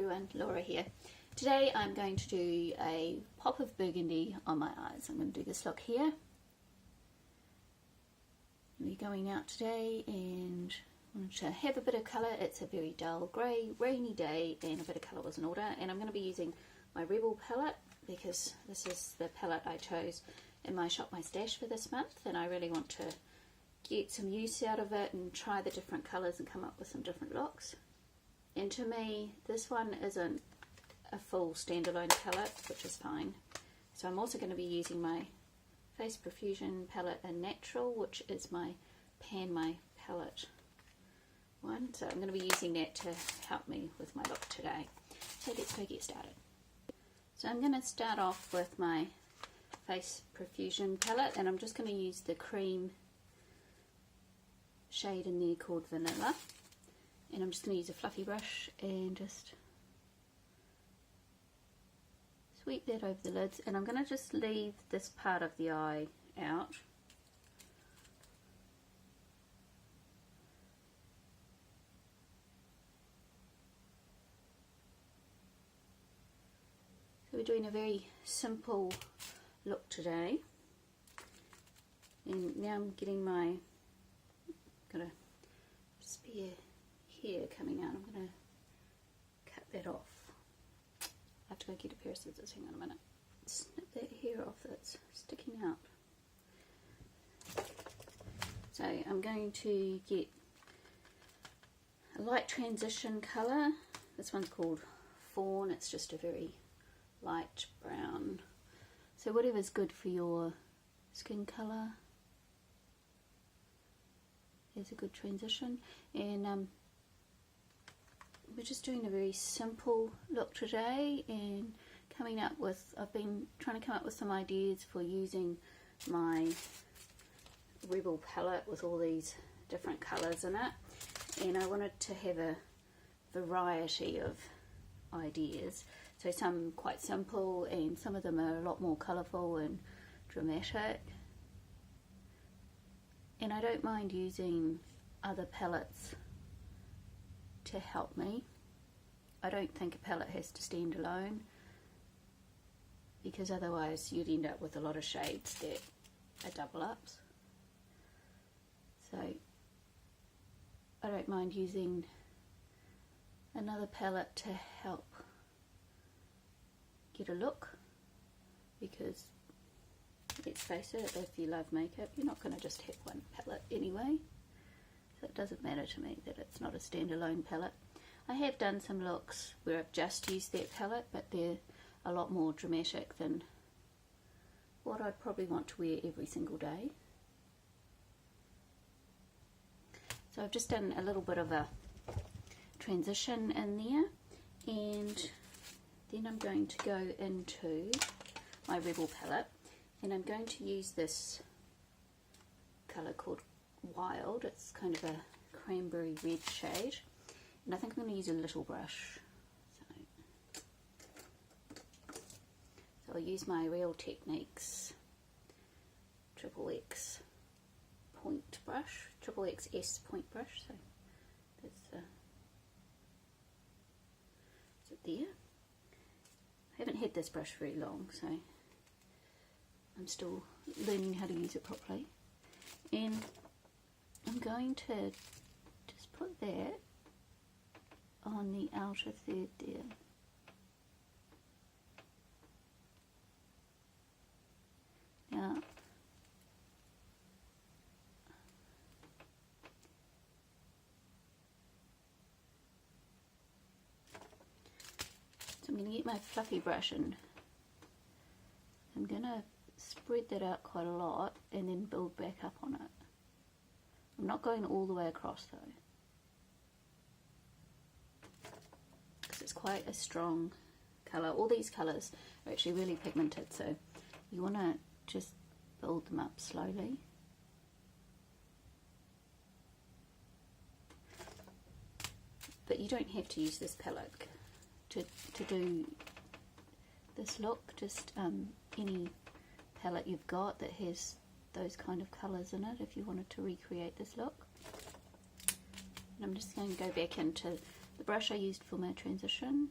everyone, Laura here. Today I'm going to do a pop of burgundy on my eyes. I'm going to do this look here. We're going out today and I wanted to have a bit of colour. It's a very dull grey, rainy day and a bit of colour was in order. And I'm going to be using my Rebel palette because this is the palette I chose in my Shop My Stash for this month, and I really want to get some use out of it and try the different colours and come up with some different looks. And to me, this one isn't a full standalone palette, which is fine. So I'm also going to be using my Face Profusion palette in Natural, which is my Pan My palette one. So I'm going to be using that to help me with my look today. So let's go get started. So I'm going to start off with my Face Profusion palette, and I'm just going to use the cream shade in there called Vanilla. And I'm just going to use a fluffy brush and just sweep that over the lids, and I'm going to just leave this part of the eye out. So we're doing a very simple look today, and now I'm getting my, got a spare hair coming out. I'm going to cut that off. I have to go get a pair of scissors. Hang on a minute. Snip that hair off that's sticking out. So I'm going to get a light transition colour. This one's called Fawn. It's just a very light brown. So whatever's good for your skin colour is a good transition. And we're just doing a very simple look today and coming up with, I've been trying to come up with some ideas for using my Rebel palette with all these different colours in it, and I wanted to have a variety of ideas. So some quite simple and some of them are a lot more colourful and dramatic, and I don't mind using other palettes to help me. I don't think a palette has to stand alone, because otherwise you'd end up with a lot of shades that are double ups. So I don't mind using another palette to help get a look, because let's face it, if you love makeup, you're not going to just have one palette anyway. So it doesn't matter to me that it's not a standalone palette. I have done some looks where I've just used that palette, but they're a lot more dramatic than what I'd probably want to wear every single day. So I've just done a little bit of a transition in there, and then I'm going to go into my Rebel palette, and I'm going to use this colour called Wild. It's kind of a cranberry red shade, and I think I'm going to use a little brush. So I'll use my Real Techniques XXX point brush, XXS point brush. So that's it there. I haven't had this brush very long, so I'm still learning how to use it properly. And I'm going to just put that on the outer third there. Now, so I'm going to get my fluffy brush and I'm going to spread that out quite a lot and then build back up on it. I'm not going all the way across though, because it's quite a strong colour. All these colours are actually really pigmented, so you want to just build them up slowly. But you don't have to use this palette to do this look. Just any palette you've got that has those kind of colours in it if you wanted to recreate this look. And I'm just going to go back into the brush I used for my transition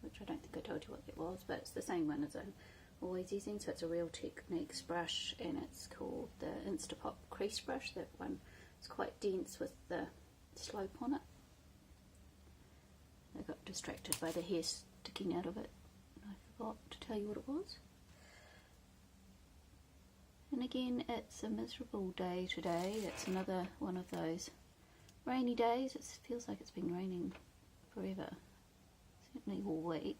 which I don't think I told you what that was, but it's the same one as I'm always using. So it's a Real Techniques brush, and it's called the Instapop Crease Brush. That one is quite dense with the slope on it. I got distracted by the hair sticking out of it, and I forgot to tell you what it was. And again, it's a miserable day today. It's another one of those rainy days. It feels like it's been raining forever, certainly all week.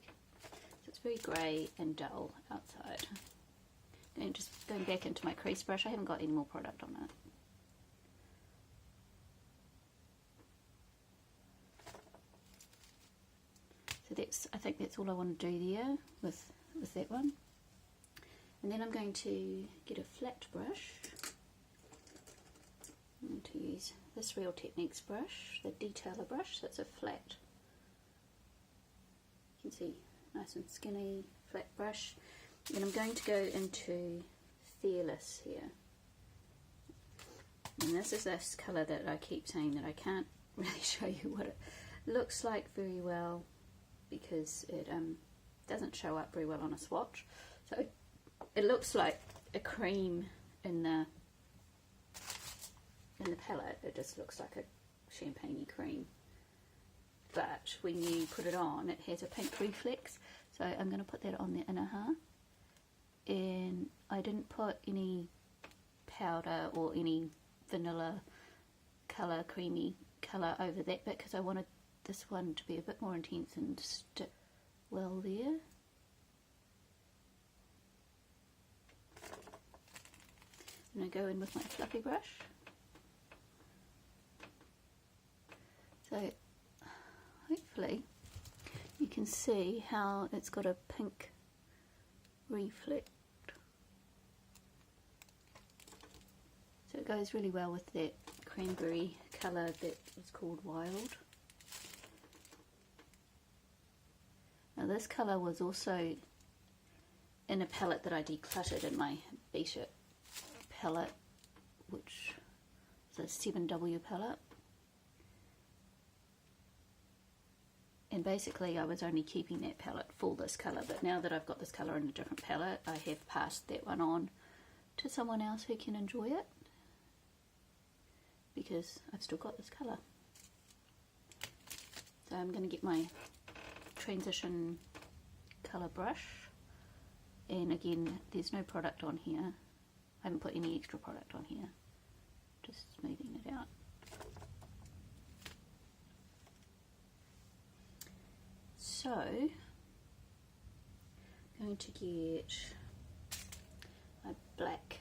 So it's very grey and dull outside. And just going back into my crease brush, I haven't got any more product on it. So I think that's all I want to do there with that one. And then I'm going to get a flat brush. I'm going to use this Real Techniques brush, the Detailer brush. That's a flat, you can see, nice and skinny, flat brush. And I'm going to go into Fearless here. And this is this colour that I keep saying that I can't really show you what it looks like very well, because it doesn't show up very well on a swatch. So it looks like a cream in the palette. It just looks like a champagne-y cream. But when you put it on, it has a pink reflex. So I'm going to put that on the inner half. And I didn't put any powder or any vanilla colour, creamy colour over that bit, because I wanted this one to be a bit more intense and stick well there. And I go in with my fluffy brush. So hopefully you can see how it's got a pink reflect. So it goes really well with that cranberry colour that is called Wild. Now this colour was also in a palette that I decluttered in my Beta palette, which is a 7W palette. And basically I was only keeping that palette for this colour, but now that I've got this colour in a different palette, I have passed that one on to someone else who can enjoy it, because I've still got this colour. So I'm going to get my transition colour brush, and again, there's no product on here. I haven't put any extra product on here, just smoothing it out. So I'm going to get my black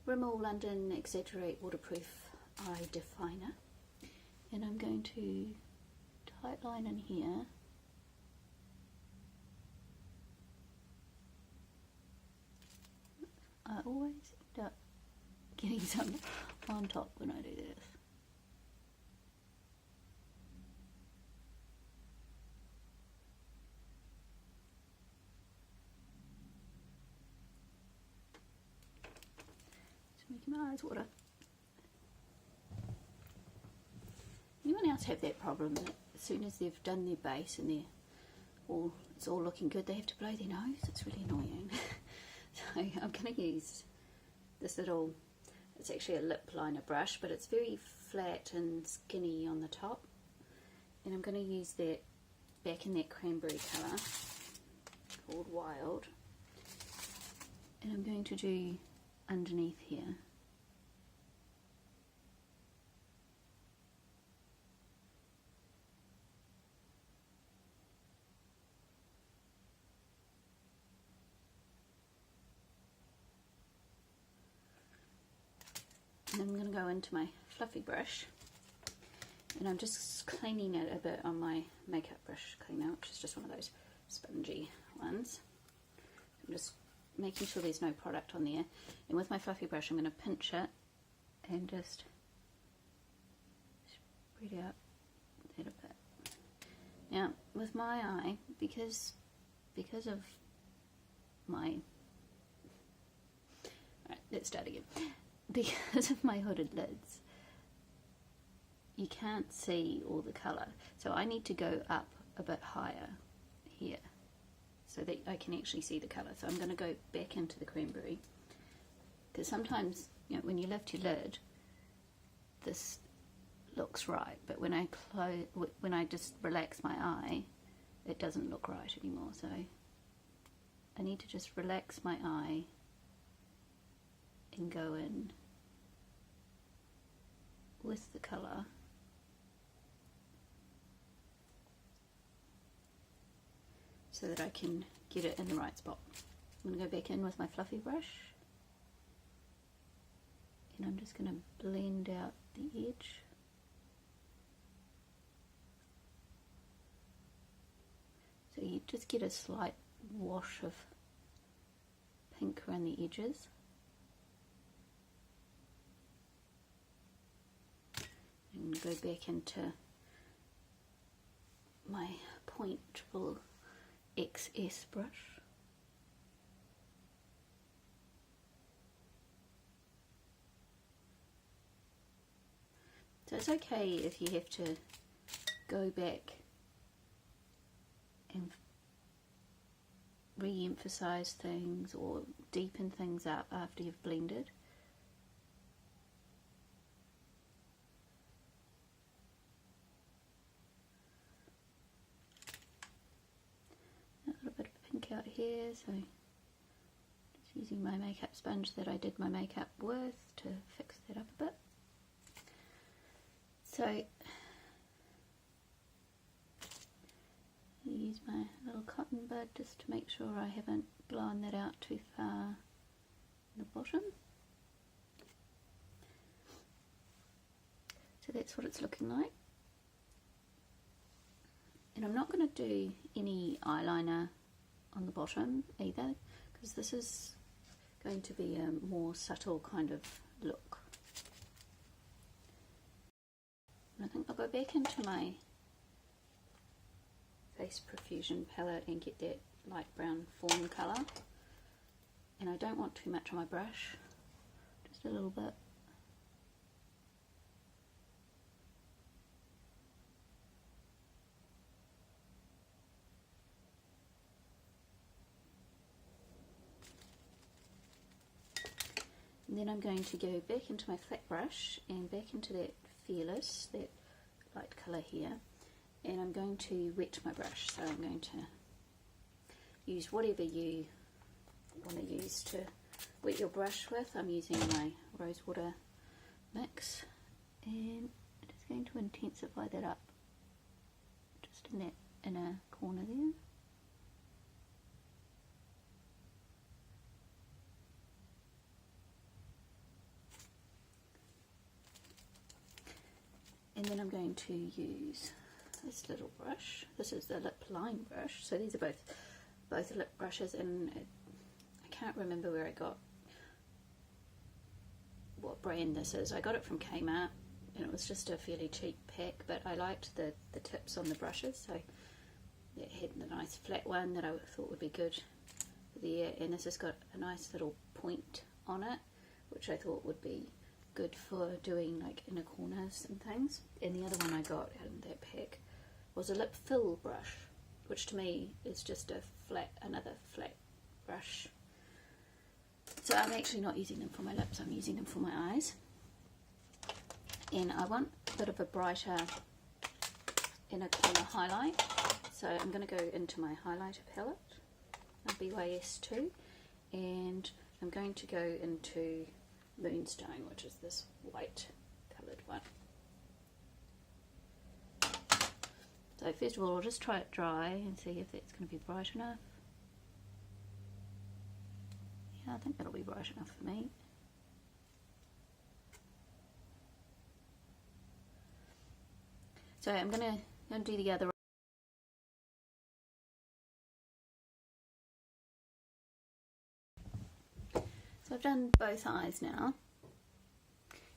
Rimmel London Exaggerate Waterproof Eye Definer, and I'm going to tightline in here. I always end up getting some on top when I do this. Just making my eyes water. Anyone else have that problem that as soon as they've done their base and it's all looking good, they have to blow their nose? It's really annoying. So I'm going to use this little, it's actually a lip liner brush, but it's very flat and skinny on the top. And I'm going to use that back in that cranberry colour called Wild. And I'm going to do underneath here. And I'm going to go into my fluffy brush, and I'm just cleaning it a bit on my makeup brush cleaner, which is just one of those spongy ones. I'm just making sure there's no product on there, and with my fluffy brush I'm going to pinch it and just spread out that a bit. Now with my eye, because of my, alright, let's start again. Because of my hooded lids, you can't see all the colour, so I need to go up a bit higher here so that I can actually see the colour. So I'm going to go back into the cranberry, because sometimes, you know, when you lift your lid, this looks right, but when I just relax my eye, it doesn't look right anymore. So I need to just relax my eye and go in with the colour. So that I can get it in the right spot. I'm going to go back in with my fluffy brush, and I'm just going to blend out the edge. So you just get a slight wash of pink around the edges. I'm going to go back into my pointable XS brush. So it's okay if you have to go back and re-emphasize things or deepen things up after you've blended. A little bit of pink out here, so just using my makeup sponge that I did my makeup with to fix that up a bit. So I use my little cotton bud just to make sure I haven't blown that out too far in the bottom. So that's what it's looking like. And I'm not going to do any eyeliner on the bottom either, because this is going to be a more subtle kind of look. And I think I'll go back into my Face Profusion palette and get that light brown fawn colour. And I don't want too much on my brush, just a little bit. And then I'm going to go back into my flat brush and back into that Fearless, that light colour here, and I'm going to wet my brush. So I'm going to use whatever you want to use to wet your brush with. I'm using my rose water mix, and I'm just going to intensify that up just in that inner corner there. And then I'm going to use this little brush. This is the lip line brush. So these are both lip brushes, and I can't remember where I got what brand this is. I got it from Kmart, and it was just a fairly cheap pack, but I liked the tips on the brushes, so it had the nice flat one that I thought would be good there, and this has got a nice little point on it, which I thought would be good for doing like inner corners and things. And the other one I got out of that pack was a lip fill brush, which to me is just another flat brush. So I'm actually not using them for my lips, I'm using them for my eyes. And I want a bit of a brighter inner corner highlight, so I'm going to go into my highlighter palette, a BYS 2, and I'm going to go into Moonstone, which is this white coloured one. So first of all, I'll just try it dry and see if that's going to be bright enough. Yeah, I think that'll be bright enough for me. So I'm going to do the other. So I've done both eyes now,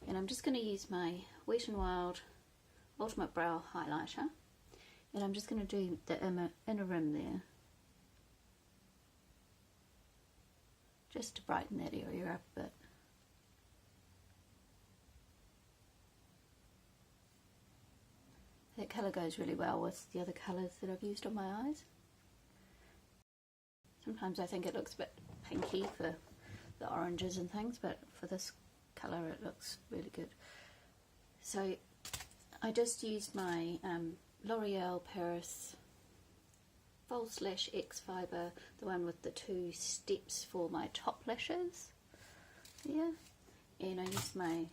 and I'm just going to use my Wet n Wild Ultimate Brow Highlighter, and I'm just going to do the inner rim there, just to brighten that area up a bit. That colour goes really well with the other colours that I've used on my eyes. Sometimes I think it looks a bit pinky for the oranges and things, but for this colour it looks really good. So I just used my L'Oreal Paris False Lash X Fibre, the one with the 2 steps for my top lashes. Yeah, and I used my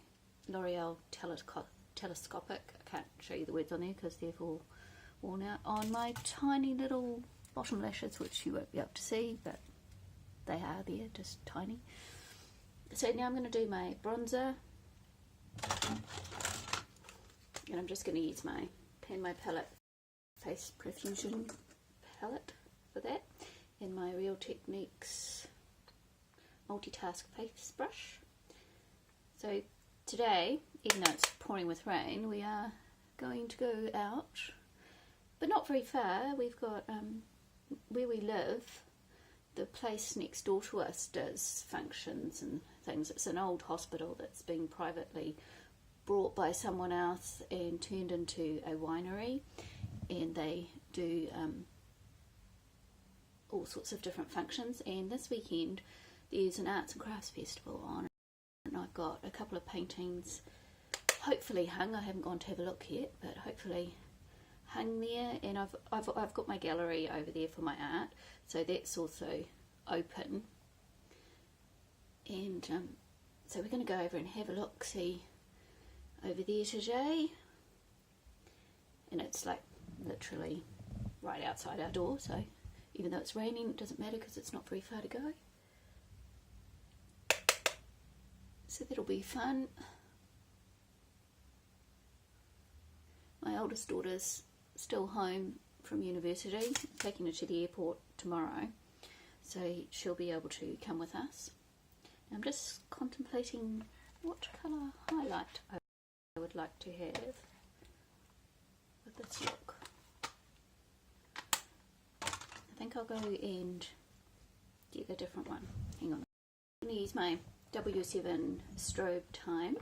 L'Oreal Telescopic, I can't show you the words on there because they're all worn out, on my tiny little bottom lashes, which you won't be able to see, but they are there, just tiny. So now I'm going to do my bronzer, and I'm just going to use my Palette Face Profusion palette for that, and my Real Techniques Multitask Face Brush. So today, even though it's pouring with rain, we are going to go out, but not very far. We've got, where we live, the place next door to us does functions and things. It's an old hospital that's been privately brought by someone else and turned into a winery, and they do all sorts of different functions. And this weekend there's an arts and crafts festival on, and I've got a couple of paintings hopefully hung. I haven't gone to have a look yet, but hopefully hung there, and I've got my gallery over there for my art, so that's also open. And so we're going to go over and have a look, see over there today, and it's like literally right outside our door, so even though it's raining it doesn't matter because it's not very far to go. So that'll be fun. My oldest daughter's still home from university, taking her to the airport tomorrow, so she'll be able to come with us. I'm just contemplating what colour highlight I would like to have with this look. I think I'll go and get a different one. Hang on. I'm going to use my W7 strobe time.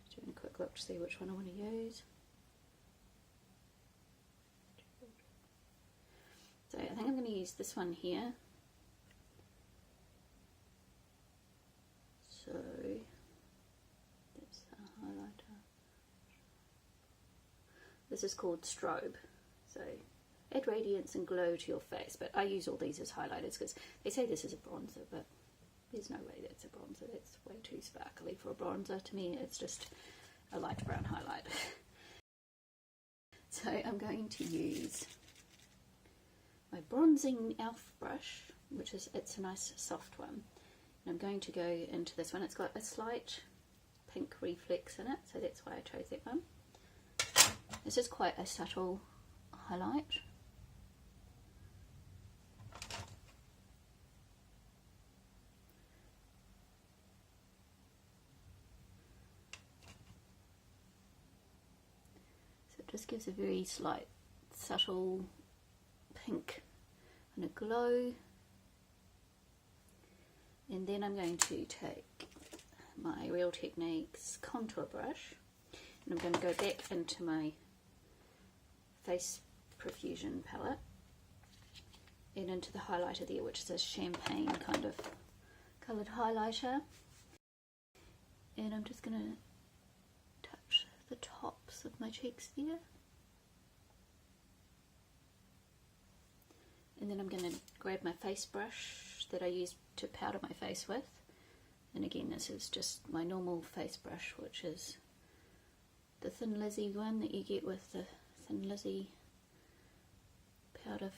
Just doing a quick look to see which one I want to use. So I think I'm going to use this one here. So that's the highlighter. This is called Strobe. So add radiance and glow to your face, but I use all these as highlighters because they say this is a bronzer, but there's no way that's a bronzer. That's way too sparkly for a bronzer. To me it's just a light brown highlight. So I'm going to use my bronzing elf brush, which is, it's a nice soft one, and I'm going to go into this one. It's got a slight pink reflex in it, so that's why I chose that one. This is quite a subtle highlight. So it just gives a very slight subtle pink and a glow. And then I'm going to take my Real Techniques contour brush, and I'm going to go back into my Face Profusion palette and into the highlighter there, which is a champagne kind of coloured highlighter, and I'm just going to touch the tops of my cheeks there. And then I'm going to grab my face brush that I use to powder my face with, and again this is just my normal face brush, which is the Thin Lizzy one that you get with the Thin Lizzy powder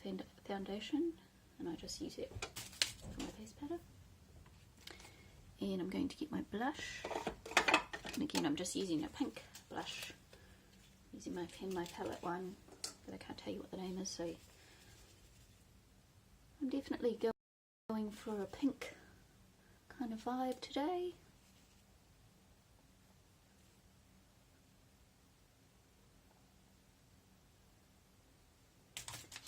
foundation, and I just use it for my face powder. And I'm going to get my blush, and again I'm just using a pink blush, using my Palette one, but I can't tell you what the name is, so I'm definitely going for a pink kind of vibe today.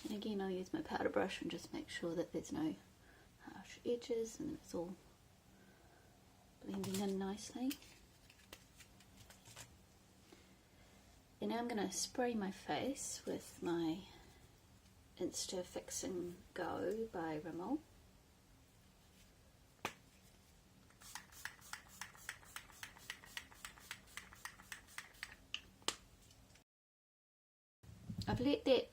And again I'll use my powder brush and just make sure that there's no harsh edges and it's all blending in nicely. And now I'm going to spray my face with my Insta Fix and Go by Rimmel. I've let that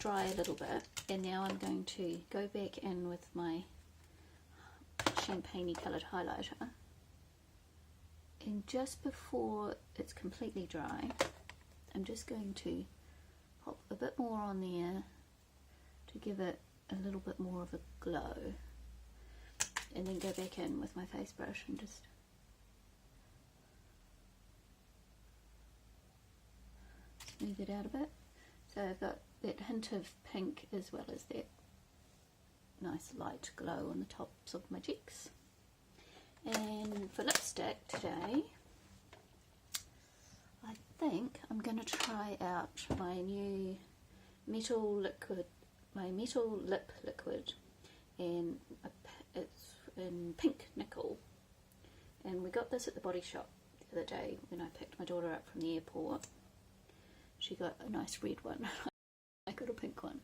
dry a little bit, and now I'm going to go back in with my champagne-y coloured highlighter, and just before it's completely dry I'm just going to pop a bit more on there to give it a little bit more of a glow, and then go back in with my face brush and just smooth it out a bit. So I've got that hint of pink as well as that nice light glow on the tops of my cheeks. And for lipstick today, I think I'm going to try out my new metal lip liquid, and it's in pink nickel, and we got this at the Body Shop the other day when I picked my daughter up from the airport. She got a nice red one. I got a pink one.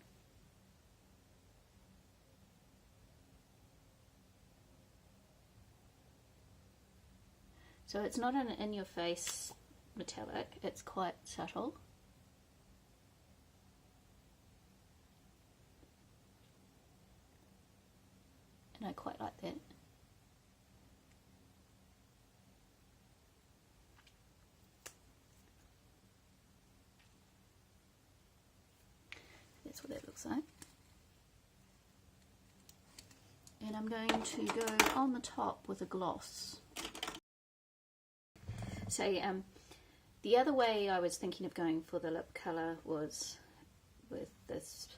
So it's not an in-your-face metallic, it's quite subtle. And I quite like that. That's what that looks like. And I'm going to go on the top with a gloss. So the other way I was thinking of going for the lip colour was with this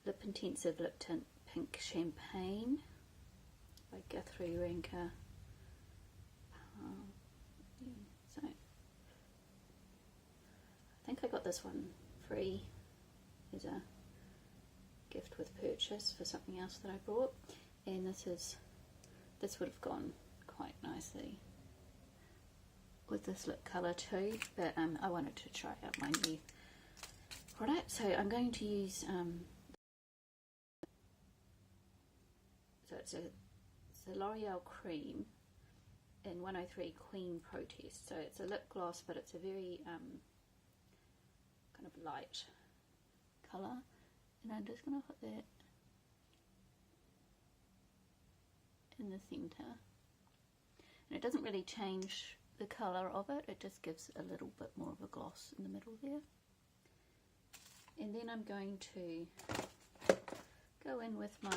Lip Intensive Lip Tint Pink Champagne by Guthrie Ranker. So I think I got this one free as a gift with purchase for something else that I brought, and this would have gone quite nicely with this lip colour too, but I wanted to try out my new product, so I'm going to use so it's a L'Oreal cream in 103 Queen Protest. So it's a lip gloss, but it's a very kind of light colour, and I'm just going to put that in the centre, and it doesn't really change the colour of it, it just gives a little bit more of a gloss in the middle there. And then I'm going to go in with my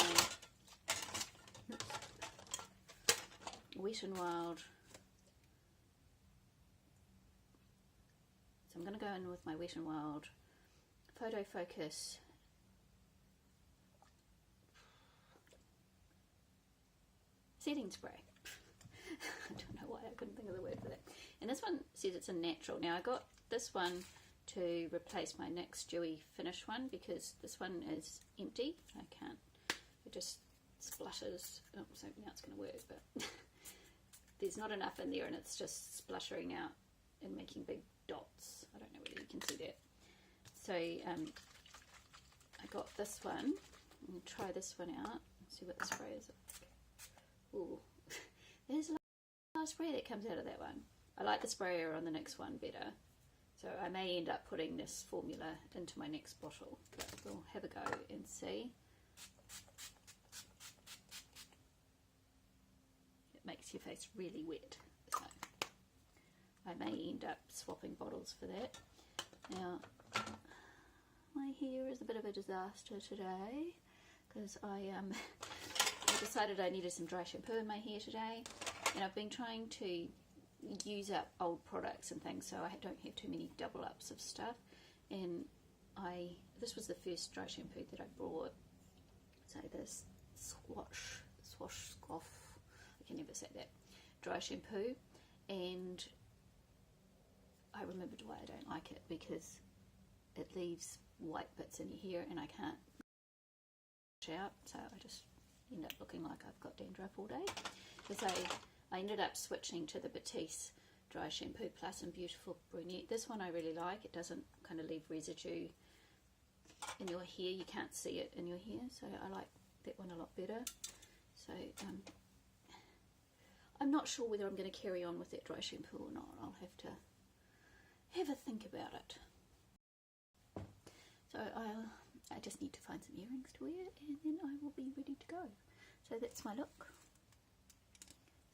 Wet n Wild. So I'm going to go in with my Wet n Wild Photo Focus setting spray. I don't know why I couldn't think of the word for that. And this one says it's a natural. Now I got this one to replace my NYX Dewy Finish one because this one is empty. I can't, it just splutters. Oh, so now it's going to work, but there's not enough in there and it's just spluttering out and making big dots. I don't know whether you can see that. So I got this one. I'm going to try this one out and see what the spray is like. Ooh, there's a lot of spray that comes out of that one. I like the sprayer on the next one better. So I may end up putting this formula into my next bottle, but we'll have a go and see. It makes your face really wet, so I may end up swapping bottles for that. Now, my hair is a bit of a disaster today because I decided I needed some dry shampoo in my hair today, and I've been trying to use up old products and things so I don't have too many double ups of stuff, and this was the first dry shampoo that I brought. So this squash scoff, I can never say that, dry shampoo, and I remembered why I don't like it, because it leaves white bits in your hair and I can't wash out, so I just end up looking like I've got dandruff all day. Because I ended up switching to the Batiste Dry Shampoo Plus in Beautiful Brunette. This one I really like. It doesn't kind of leave residue in your hair. You can't see it in your hair, so I like that one a lot better. So I'm not sure whether I'm going to carry on with that dry shampoo or not. I'll have to have a think about it. So I just need to find some earrings to wear, and then I will be ready to go. So that's my look.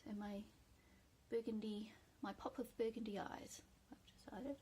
So my burgundy, my pop of burgundy eyes, I've decided.